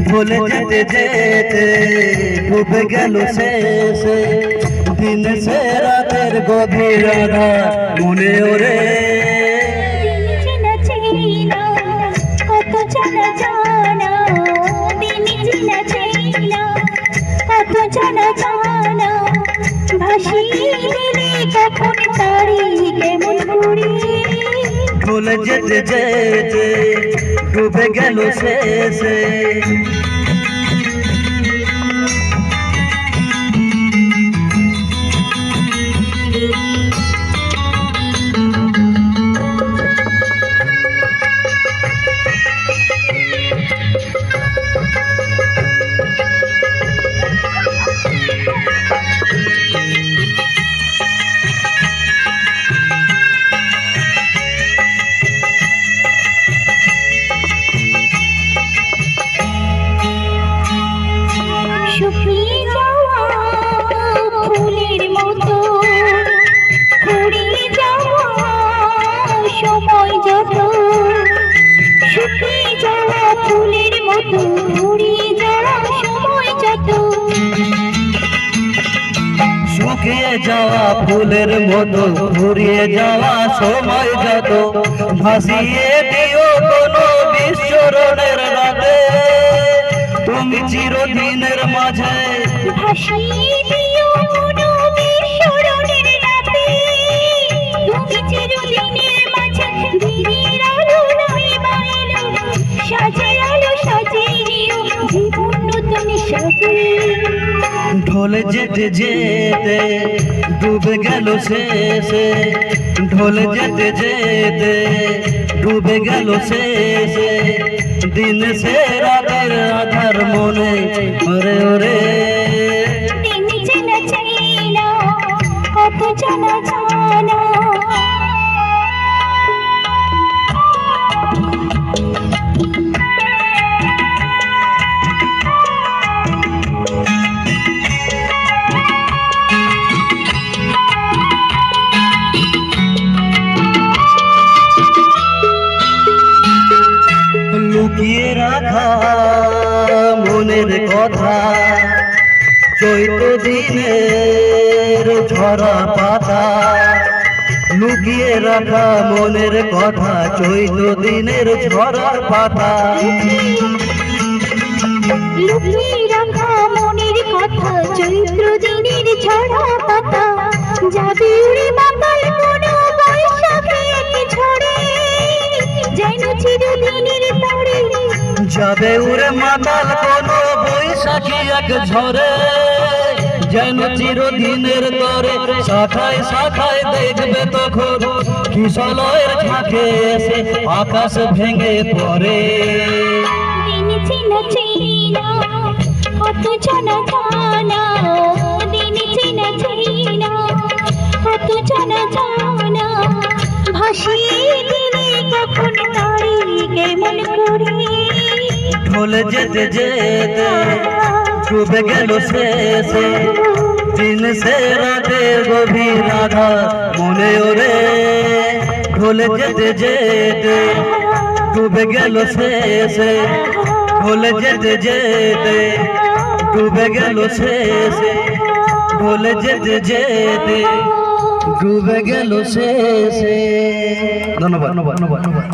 ভুলে যেতে যেতে ডুবে গেল শেষে দিন সে রাতের গভীর আধার মনে ওরে ভুলে যেতে যেতে ডুবে গেল শেষে শুকিয়ে যাওয়া ফুলের মতো ফুরিয়ে যাওয়া সময় যত ভাসিয়ে দিও কোনো বিস্মরণের রাতে তুমি চিরদিনের মাঝে ভাসিয়ে দিও কোনো বিস্মরণের রাতে তুমি চিরদিনের মাঝে দিনের আলো নয় বাইলো সাজায় আলো সাজিয়ে নিও জীবন নতুন সাজে ঢলে যেতে যেতে ডুবে গেল শেষে ঢলে যেতে যেতে ডুবে গেল শেষে দিন সে রাতের আধার মনে ওরে ওরে দিন চেনা চেনা কত জানা জানা লুকিয়ে রাখা মনের কথা চৈত্র দিনের ঝরা পাতা লুকিয়ে রাখা মনের কথা চৈত্র দিনের ঝরা পাতা লুকিয়ে রাখা মনের কথা চৈত্র দিনের ঝরা পাতা যাবে উড়ে মাতাল কোনো বৈশাখে এক ঝড়ে যেন চিরদিনের তরে যাবে উড়ে মাতাল কোনো বৈশাখী এক ঝরে যেন চিরদিনের তরে শাখায় শাখায় দেখবে তখন কিশলয়ের ঝাঁকে এসে আকাশ ভেঙে পড়ে দিন চেনা চেনা কত জানা জানা দিন চেনা চেনা কত জানা জানা ভাসিয়ে দিলে কখন তারে কেমন করে ঢলে যেতে যেতে ডুবে গেল শেষে দিন সে রাতে গভীর আধার মনে ওরে ঢলে যেতে যেতে ডুবে গেল শেষে ঢলে যেতে যেতে ডুবে গেল শেষে ঢলে যেতে যেতে ডুবে গেল শেষে ধন্যবাদ ধন্যবাদ ধন্যবাদ।